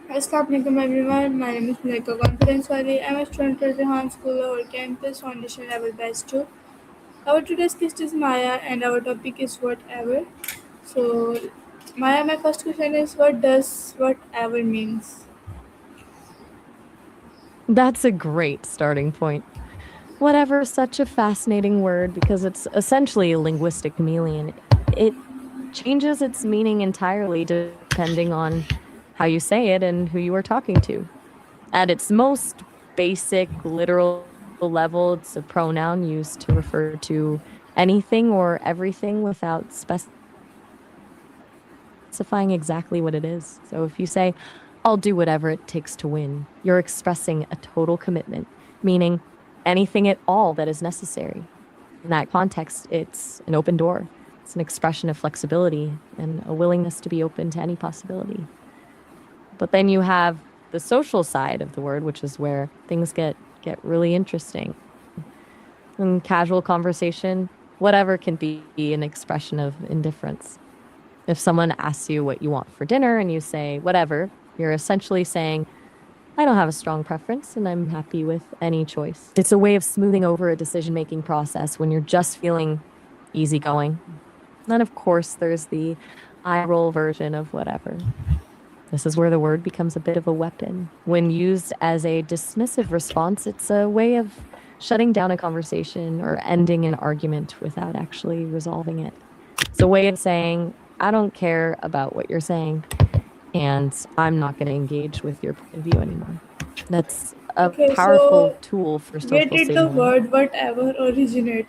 Assalamualaikum everyone. My name is Malika Confidence Wali. I'm a student at the Han School of Campus Foundation Level Best 2. Our today's guest is Maya and our topic is whatever. So, Maya, my first question is what does whatever means? That's a great starting point. Whatever, such a fascinating word because it's essentially a linguistic chameleon. It changes its meaning entirely depending on how you say it and who you are talking to. At its most basic, literal level, it's a pronoun used to refer to anything or everything without specifying exactly what it is. So if you say, I'll do whatever it takes to win, you're expressing a total commitment, meaning anything at all that is necessary. In that context, it's an open door. It's an expression of flexibility and a willingness to be open to any possibility. But then you have the social side of the word, which is where things get really interesting. In casual conversation, whatever can be an expression of indifference. If someone asks you what you want for dinner and you say whatever, you're essentially saying, I don't have a strong preference and I'm happy with any choice. It's a way of smoothing over a decision making process when you're just feeling easygoing. Then, of course, there's the eye roll version of whatever. This is where the word becomes a bit of a weapon. When used as a dismissive response, it's a way of shutting down a conversation or ending an argument without actually resolving it. It's a way of saying, I don't care about what you're saying, and I'm not going to engage with your point of view anymore. That's a Okay, powerful so tool for where social did the signaling. word whatever originate?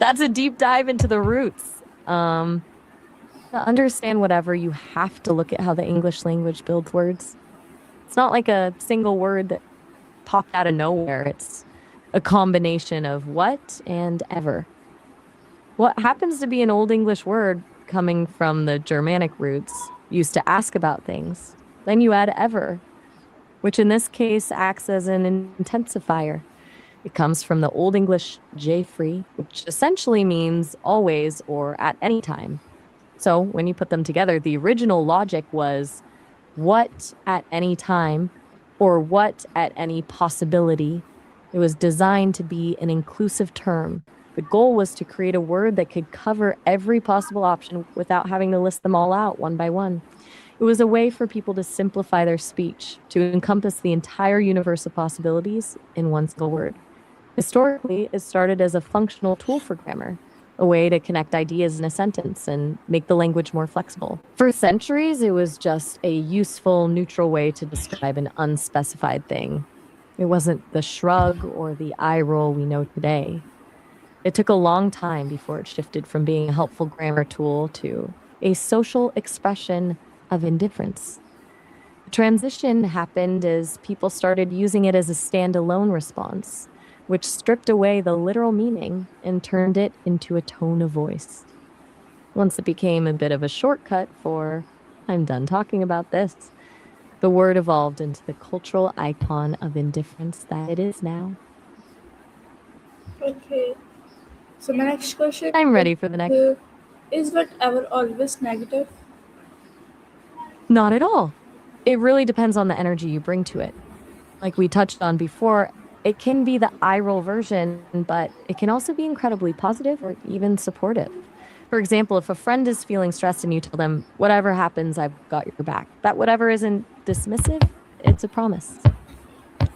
That's a deep dive into the roots. To understand whatever, you have to look at how the English language builds words. It's not like a single word that popped out of nowhere. It's a combination of what and ever. What happens to be an Old English word coming from the Germanic roots used to ask about things. Then you add ever, which in this case acts as an intensifier. It comes from the Old English free, which essentially means always or at any time. So when you put them together, the original logic was what at any time or what at any possibility. It was designed to be an inclusive term. The goal was to create a word that could cover every possible option without having to list them all out one by one. It was a way for people to simplify their speech, to encompass the entire universe of possibilities in one single word. Historically, it started as a functional tool for grammar, a way to connect ideas in a sentence and make the language more flexible. For centuries, it was just a useful, neutral way to describe an unspecified thing. It wasn't the shrug or the eye roll we know today. It took a long time before it shifted from being a helpful grammar tool to a social expression of indifference. The transition happened as people started using it as a standalone response, which stripped away the literal meaning and turned it into a tone of voice. Once it became a bit of a shortcut for, I'm done talking about this, the word evolved into the cultural icon of indifference that it is now. Okay, so my next question I'm ready for the next. uh, is whatever always negative? Not at all. It really depends on the energy you bring to it. Like we touched on before, it can be the eye roll version, but it can also be incredibly positive or even supportive. For example, if a friend is feeling stressed and you tell them, whatever happens, I've got your back, that whatever isn't dismissive, it's a promise.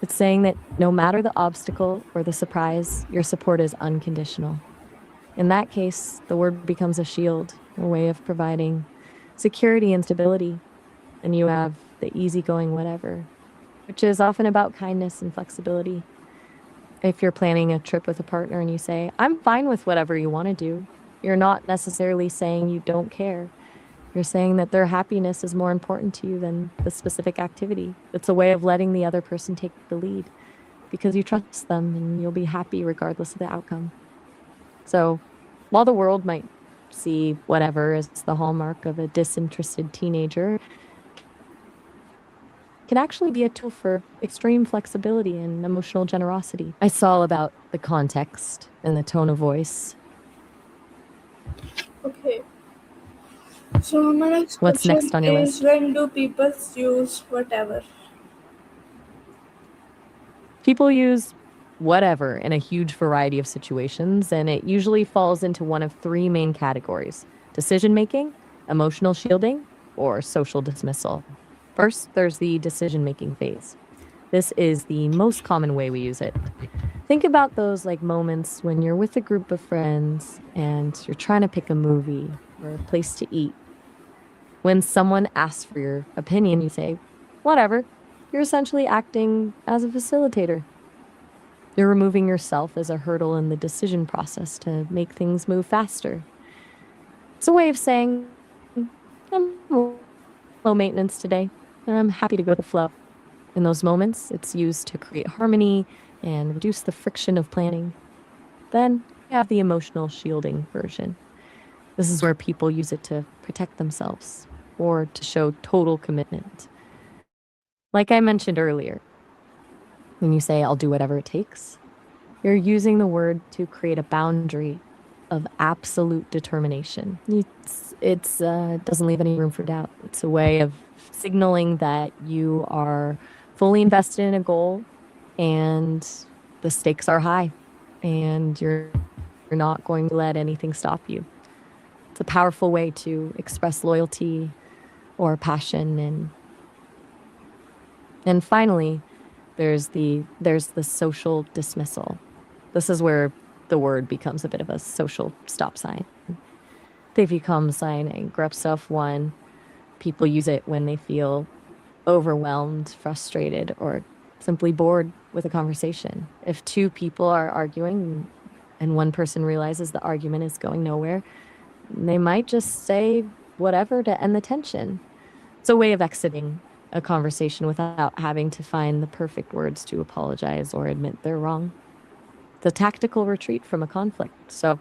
It's saying that no matter the obstacle or the surprise, your support is unconditional. In that case, the word becomes a shield, a way of providing security and stability. And you have the easygoing whatever, which is often about kindness and flexibility. If you're planning a trip with a partner and you say, I'm fine with whatever you want to do, you're not necessarily saying you don't care. You're saying that their happiness is more important to you than the specific activity. It's a way of letting the other person take the lead because you trust them and you'll be happy regardless of the outcome. So while the world might see whatever as the hallmark of a disinterested teenager, can actually be a tool for extreme flexibility and emotional generosity. It's all about the context and the tone of voice. Okay, So my next What's next question on your is, list? when do people use whatever? People use whatever in a huge variety of situations, and it usually falls into one of three main categories: decision making, emotional shielding, or social dismissal. First, there's the decision making phase. This is the most common way we use it. Think about those like moments when you're with a group of friends and you're trying to pick a movie or a place to eat. When someone asks for your opinion, you say, whatever. You're essentially acting as a facilitator. You're removing yourself as a hurdle in the decision process to make things move faster. It's a way of saying, I'm low maintenance today, and I'm happy to go with the flow. In those moments, it's used to create harmony and reduce the friction of planning. Then you have the emotional shielding version. This is where people use it to protect themselves or to show total commitment. Like I mentioned earlier, when you say, I'll do whatever it takes, you're using the word to create a boundary of absolute determination. It doesn't leave any room for doubt. It's a way of signaling that you are fully invested in a goal and the stakes are high and you're not going to let anything stop you. It's a powerful way to express loyalty or passion. And finally, there's the social dismissal. This is where the word becomes a bit of a social stop sign. They've become sign anchor up stuff one. People use it when they feel overwhelmed, frustrated, or simply bored with a conversation. If two people are arguing and one person realizes the argument is going nowhere, they might just say whatever to end the tension. It's a way of exiting a conversation without having to find the perfect words to apologize or admit they're wrong. It's a tactical retreat from a conflict. So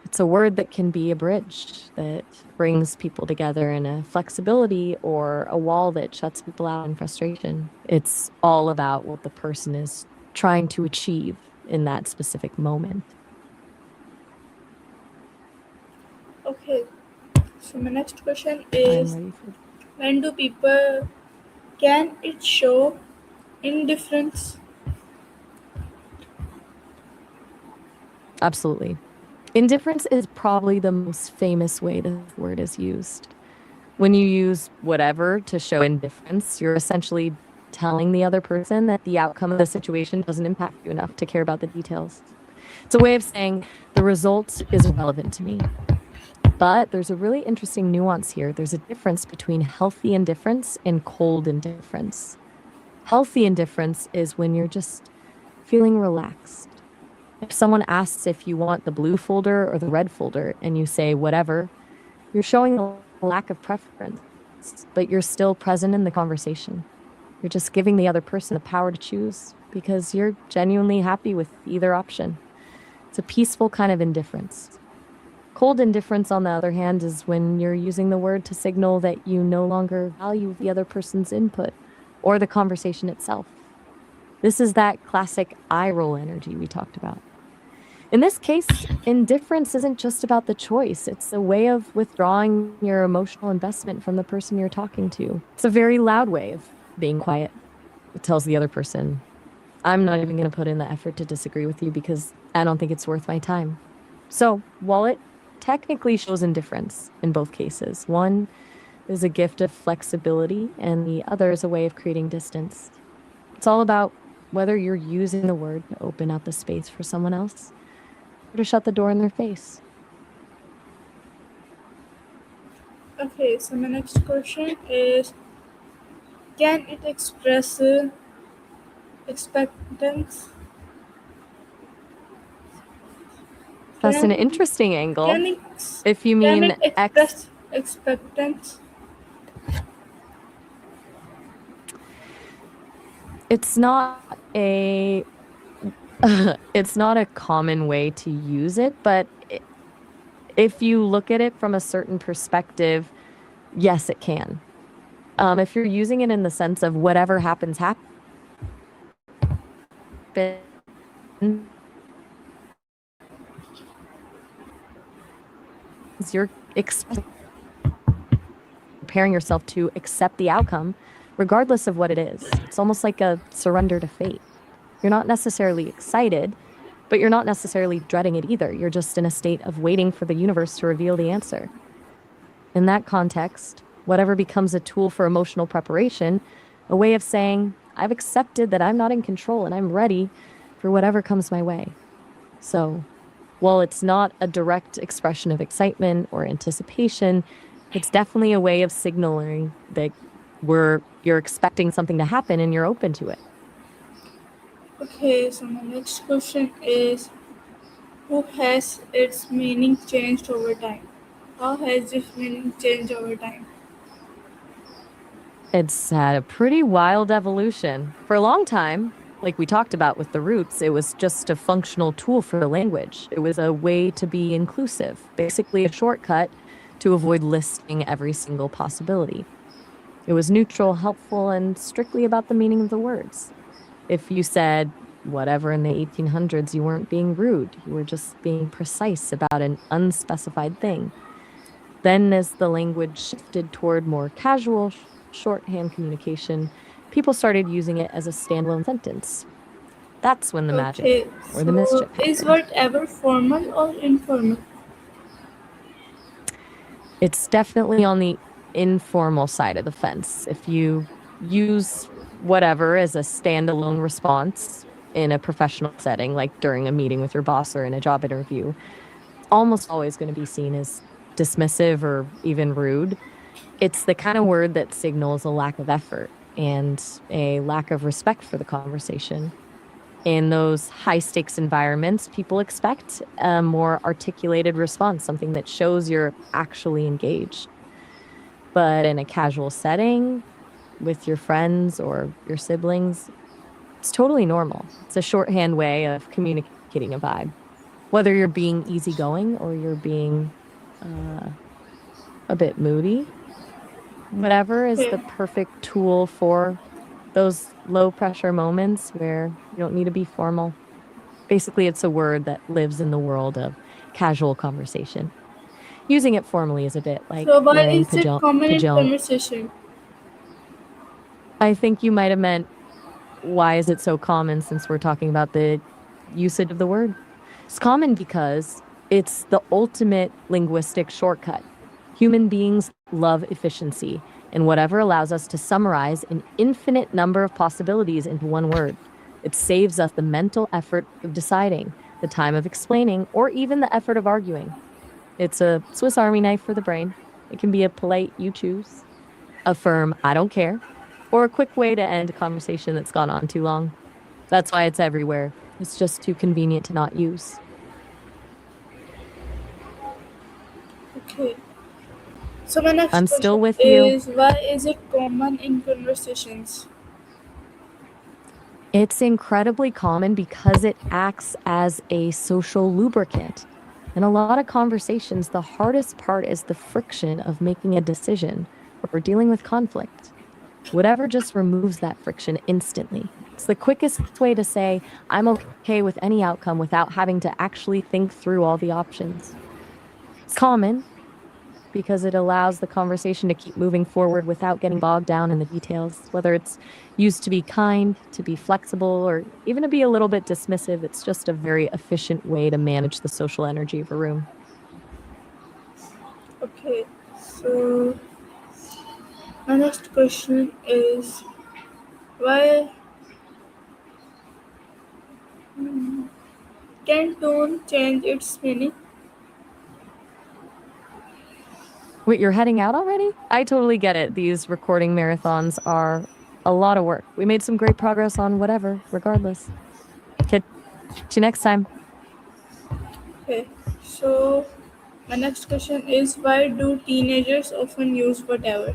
it's a word that can be a bridge that brings people together in a flexibility or a wall that shuts people out in frustration. It's all about what the person is trying to achieve in that specific moment. Okay, so my next question I'm is, ready for when do people, can it show indifference? absolutely. Indifference is probably the most famous way this word is used. When you use whatever to show indifference, you're essentially telling the other person that the outcome of the situation doesn't impact you enough to care about the details. It's a way of saying the result is irrelevant to me. But there's a really interesting nuance here. There's a difference between healthy indifference and cold indifference. Healthy indifference is when you're just feeling relaxed. If someone asks if you want the blue folder or the red folder and you say whatever, you're showing a lack of preference, but you're still present in the conversation. You're just giving the other person the power to choose because you're genuinely happy with either option. It's a peaceful kind of indifference. Cold indifference, on the other hand, is when you're using the word to signal that you no longer value the other person's input or the conversation itself. This is that classic eye roll energy we talked about. In this case, indifference isn't just about the choice. It's a way of withdrawing your emotional investment from the person you're talking to. It's a very loud way of being quiet. It tells the other person, I'm not even going to put in the effort to disagree with you because I don't think it's worth my time. So, while it technically shows indifference in both cases, one is a gift of flexibility and the other is a way of creating distance. It's all about whether you're using the word to open up a space for someone else or to shut the door in their face. Okay, so my next question is, can it express expectance? That's an Can interesting can angle. it If you can it mean express expectance? it's not a it's not a common way to use it, but if you look at it from a certain perspective, yes, it can. If you're using it in the sense of whatever happens, you're expressing preparing yourself to accept the outcome, regardless of what it is. It's almost like a surrender to fate. You're not necessarily excited, but you're not necessarily dreading it either. You're just in a state of waiting for the universe to reveal the answer. In that context, whatever becomes a tool for emotional preparation, a way of saying, I've accepted that I'm not in control and I'm ready for whatever comes my way. So, while it's not a direct expression of excitement or anticipation, it's definitely a way of signaling that you're expecting something to happen and you're open to it. Okay, so my next question is, who has its meaning changed over time? How has this meaning changed over time? It's had a pretty wild evolution. For a long time, like we talked about with the roots, it was just a functional tool for the language. It was a way to be inclusive, basically a shortcut to avoid listing every single possibility. It was neutral, helpful, and strictly about the meaning of the words. If you said whatever in the 1800s, you weren't being rude, you were just being precise about an unspecified thing. Then, as the language shifted toward more casual, shorthand communication, people started using it as a standalone sentence. That's when the magic Okay, or the so mischief is happened. whatever formal or informal? It's definitely on the informal side of the fence. If you use whatever as a standalone response in a professional setting, like during a meeting with your boss or in a job interview, it's almost always going to be seen as dismissive or even rude. It's the kind of word that signals a lack of effort and a lack of respect for the conversation. In those high stakes environments, people expect a more articulated response, something that shows you're actually engaged. But in a casual setting with your friends or your siblings, it's totally normal. It's a shorthand way of communicating a vibe. Whether you're being easygoing or you're being uh, a bit moody, whatever is Okay, the perfect tool for those low pressure moments where you don't need to be formal. Basically, it's a word that lives in the world of casual conversation. Using it formally is a bit so like why wearing is it common in pajama. conversation? I think you might have meant, why is it so common since we're talking about the usage of the word? It's common because it's the ultimate linguistic shortcut. Human beings love efficiency, and whatever allows us to summarize an infinite number of possibilities into one word. It saves us the mental effort of deciding, the time of explaining, or even the effort of arguing. It's a Swiss Army knife for the brain. It can be a polite you choose, a firm I don't care, or a quick way to end a conversation that's gone on too long. That's why it's everywhere. It's just too convenient to not use. Okay, so my next I'm question still with you. is, why is it common in conversations? It's incredibly common because it acts as a social lubricant. In a lot of conversations, the hardest part is the friction of making a decision or dealing with conflict. Whatever just removes that friction instantly. It's the quickest way to say, I'm okay with any outcome without having to actually think through all the options. It's common because it allows the conversation to keep moving forward without getting bogged down in the details, whether it's used to be kind, to be flexible, or even to be a little bit dismissive. It's just a very efficient way to manage the social energy of a room. Okay, so my next question is, why can tone change its meaning? Wait, you're heading out already? I totally get it. These recording marathons are a lot of work. We made some great progress on whatever, regardless. Catch you next time. Okay, so my next question is, why do teenagers often use whatever?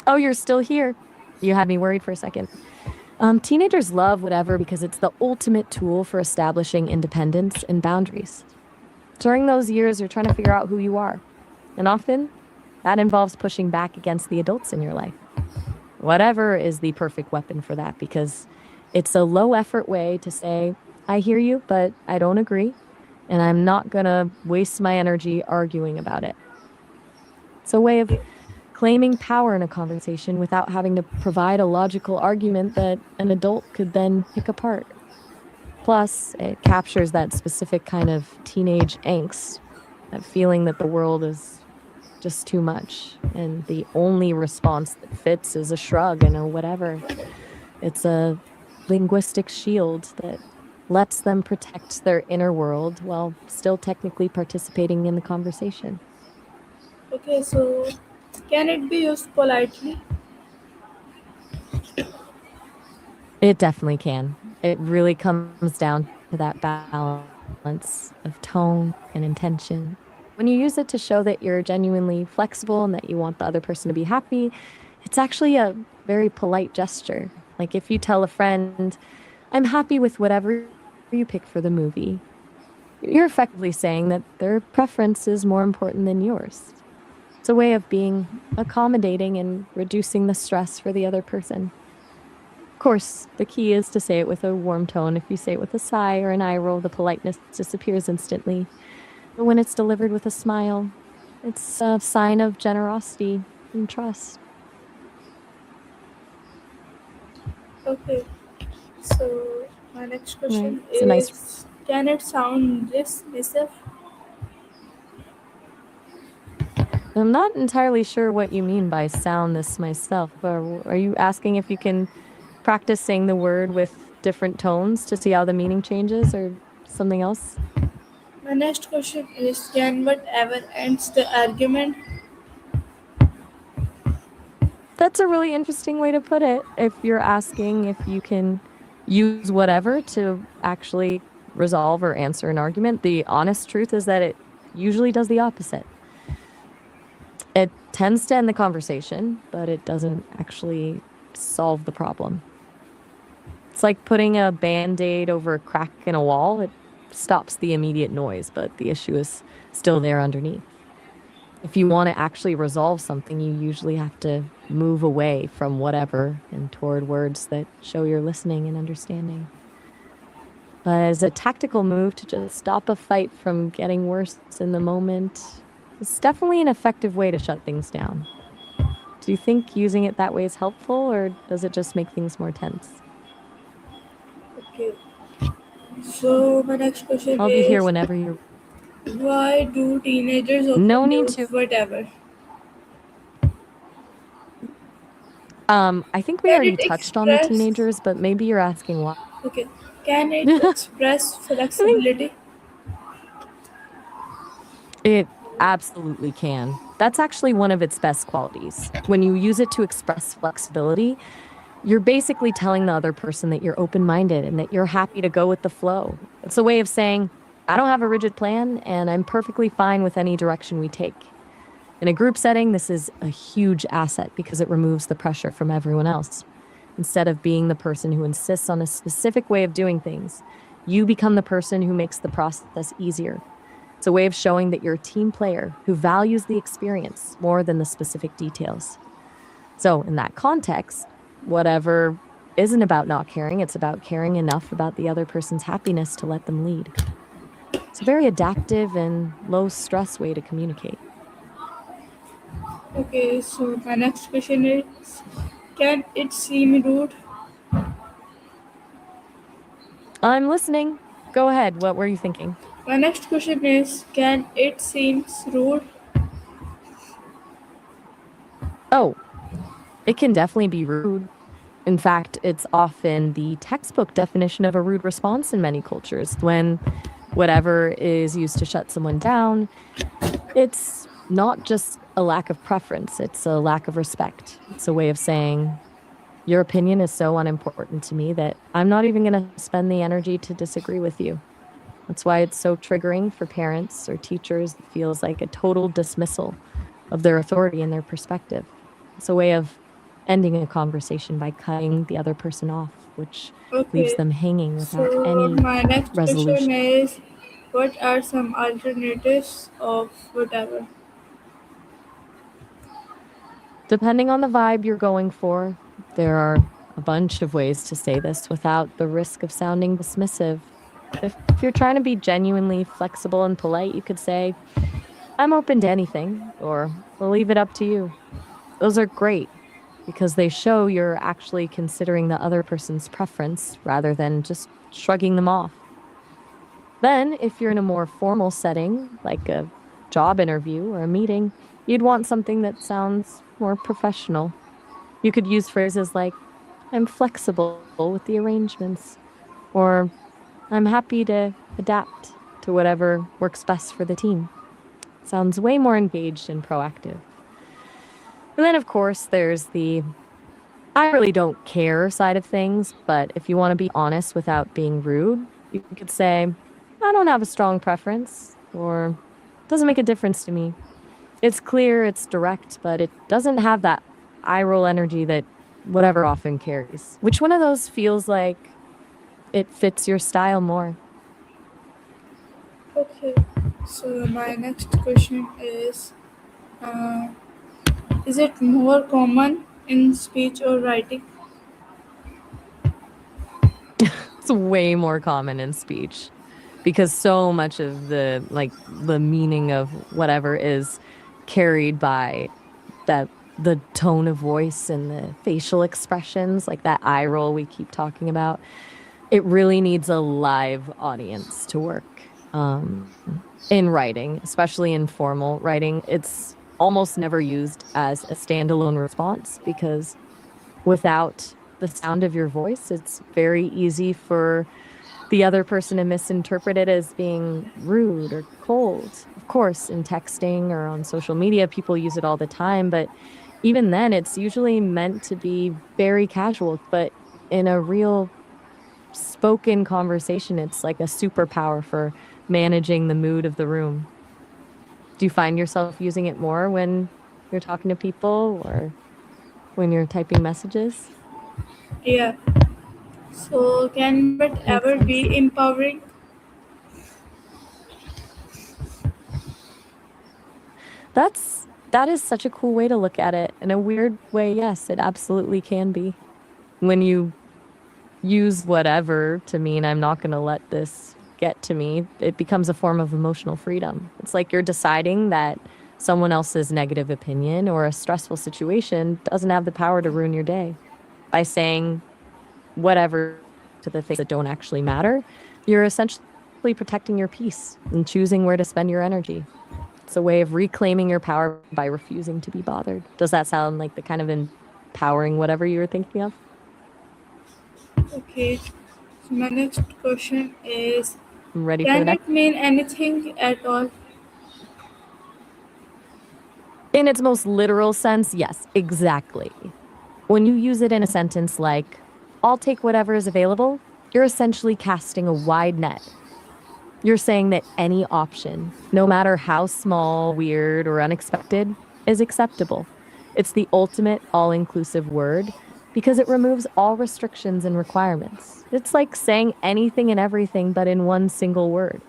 Oh, you're still here. You had me worried for a second. Teenagers love whatever because it's the ultimate tool for establishing independence and boundaries. During those years, you're trying to figure out who you are. And often that involves pushing back against the adults in your life. Whatever is the perfect weapon for that because it's a low effort way to say, I hear you, but I don't agree. And I'm not going to waste my energy arguing about it. It's a way of claiming power in a conversation without having to provide a logical argument that an adult could then pick apart. Plus, it captures that specific kind of teenage angst, that feeling that the world is just too much, and the only response that fits is a shrug and a whatever. It's a linguistic shield that lets them protect their inner world while still technically participating in the conversation. Okay, so can it be used politely? It definitely can. It really comes down to that balance of tone and intention. When you use it to show that you're genuinely flexible and that you want the other person to be happy, it's actually a very polite gesture. Like if you tell a friend, I'm happy with whatever you pick for the movie, you're effectively saying that their preference is more important than yours. It's a way of being accommodating and reducing the stress for the other person. Of course, the key is to say it with a warm tone. If you say it with a sigh or an eye roll, the politeness disappears instantly. But when it's delivered with a smile, it's a sign of generosity and trust. Okay, so my next Right. question It's a nice. is, can it sound dismissive? I'm not entirely sure what you mean by sound this myself. Are you asking if you can practice saying the word with different tones to see how the meaning changes or something else? My next question is, can whatever ends the argument? That's a really interesting way to put it. If you're asking if you can use whatever to actually resolve or answer an argument, the honest truth is that it usually does the opposite. It tends to end the conversation, but it doesn't actually solve the problem. It's like putting a band aid over a crack in a wall. It stops the immediate noise, but the issue is still there underneath. If you want to actually resolve something, you usually have to move away from whatever and toward words that show you're listening and understanding. But as a tactical move to just stop a fight from getting worse in the moment, it's definitely an effective way to shut things down. Do you think using it that way is helpful, or does it just make things more tense? Okay, so my next question I'll be here is, whenever you're. why do teenagers No often need use to. whatever? I think we Can already it touched on the express? teenagers, but maybe you're asking why. Okay, can it I express think flexibility? it absolutely can. That's actually one of its best qualities. When you use it to express flexibility, you're basically telling the other person that you're open minded and that you're happy to go with the flow. It's a way of saying, I don't have a rigid plan and I'm perfectly fine with any direction we take. In a group setting, this is a huge asset because it removes the pressure from everyone else. Instead of being the person who insists on a specific way of doing things, you become the person who makes the process easier. It's a way of showing that you're a team player who values the experience more than the specific details. So, in that context, whatever isn't about not caring, it's about caring enough about the other person's happiness to let them lead. It's a very adaptive and low stress way to communicate. Okay, so my next question is, can it seem rude? I'm listening. Go ahead. What were you thinking? My next question is, can it seem rude? Oh, it can definitely be rude. In fact, it's often the textbook definition of a rude response in many cultures. When whatever is used to shut someone down, it's not just a lack of preference, it's a lack of respect. It's a way of saying, your opinion is so unimportant to me that I'm not even going to spend the energy to disagree with you. That's why it's so triggering for parents or teachers. It feels like a total dismissal of their authority and their perspective. It's a way of ending a conversation by cutting the other person off, which leaves Okay, them hanging without so any my next question resolution. is, what are some alternatives of whatever? Depending on the vibe you're going for, there are a bunch of ways to say this without the risk of sounding dismissive. If you're trying to be genuinely flexible and polite, you could say, I'm open to anything, or we'll leave it up to you. Those are great because they show you're actually considering the other person's preference rather than just shrugging them off. Then, if you're in a more formal setting, like a job interview or a meeting, you'd want something that sounds more professional. You could use phrases like, I'm flexible with the arrangements, or I'm happy to adapt to whatever works best for the team. Sounds way more engaged and proactive. And then, of course, there's the I really don't care side of things, but if you want to be honest without being rude, you could say, I don't have a strong preference, or doesn't make a difference to me. It's clear, it's direct, but it doesn't have that eye roll energy that whatever often carries. Which one of those feels like it fits your style more? Okay, so my next question uh, is it more common in speech or writing? It's way more common in speech because so much of the meaning of whatever is carried by that the tone of voice and the facial expressions, like that eye roll we keep talking about. It really needs a live audience to work. In writing, especially in formal writing, it's almost never used as a standalone response because without the sound of your voice, it's very easy for the other person to misinterpret it as being rude or cold. Of course, in texting or on social media, people use it all the time, but even then, it's usually meant to be very casual. But in a real spoken conversation, it's like a superpower for managing the mood of the room. Do you find yourself using it more when you're talking to people or when you're typing messages? Yeah. So can it ever Makes be sense. empowering? That is such a cool way to look at it. In a weird way, yes, it absolutely can be. When you use whatever to mean I'm not going to let this get to me, it becomes a form of emotional freedom. It's like you're deciding that someone else's negative opinion or a stressful situation doesn't have the power to ruin your day. By saying whatever to the things that don't actually matter, you're essentially protecting your peace and choosing where to spend your energy. It's a way of reclaiming your power by refusing to be bothered. Does that sound like the kind of empowering whatever you were thinking of? Okay. So my next question is, I'm ready for the can next. it mean anything at all? In its most literal sense, yes, exactly. When you use it in a sentence like, I'll take whatever is available, you're essentially casting a wide net. You're saying that any option, no matter how small, weird, or unexpected, is acceptable. It's the ultimate all inclusive word because it removes all restrictions and requirements. It's like saying anything and everything, but in one single word.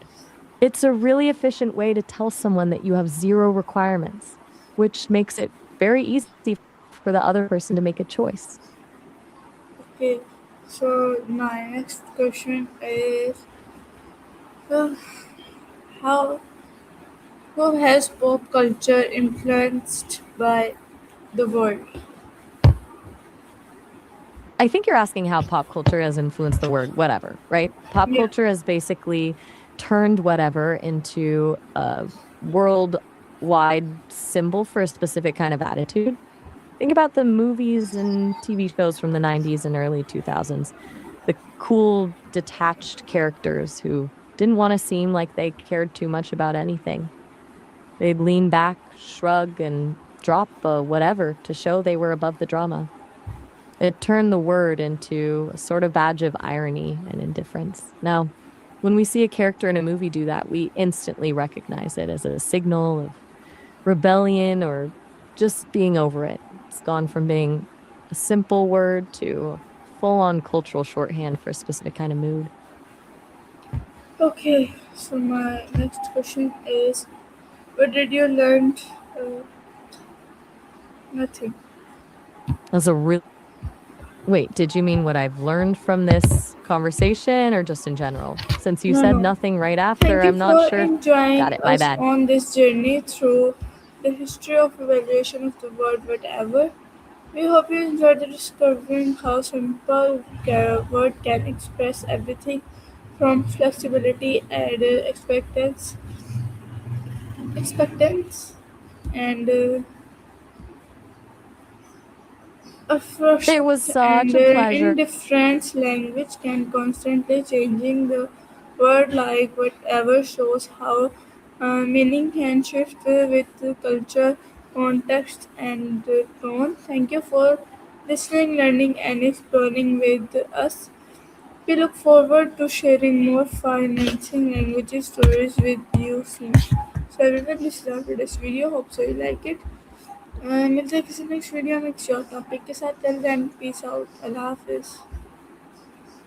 It's a really efficient way to tell someone that you have zero requirements, which makes it very easy for the other person to make a choice. Okay. So my next question is, uh, how how has pop culture influenced by the world? I think you're asking how pop culture has influenced the word whatever, right? Pop Yeah. culture has basically turned whatever into a worldwide symbol for a specific kind of attitude. Think about the movies and TV shows from the 90s and early 2000s. The cool, detached characters who didn't want to seem like they cared too much about anything. They'd lean back, shrug, and drop a whatever to show they were above the drama. It turned the word into a sort of badge of irony and indifference. Now, when we see a character in a movie do that, we instantly recognize it as a signal of rebellion or just being over it. It's gone from being a simple word to full on cultural shorthand for a specific kind of mood. Okay. So my next question is, what did you learn? Uh, Nothing. That's a really Wait, did you mean what I've learned from this conversation or just in general? Since you No, said no. nothing right Thank after, you I'm not for sure. Got enjoying it, my us bad. on this journey through the history of evaluation of the word whatever. We hope you enjoyed the discovering how simple word can express everything from flexibility and expectance and a first It was such and a pleasure. indifference language can constantly changing the word like whatever shows how meaning can shift with the culture, context and tone. Thank you for listening, learning and exploring with us. We look forward to sharing more financing language stories with you soon. So everyone, this is our today's video. Hope so you like it. मिलते हैं किसी next video में किसी और topic के साथ till then peace out अल्लाह हाफिज़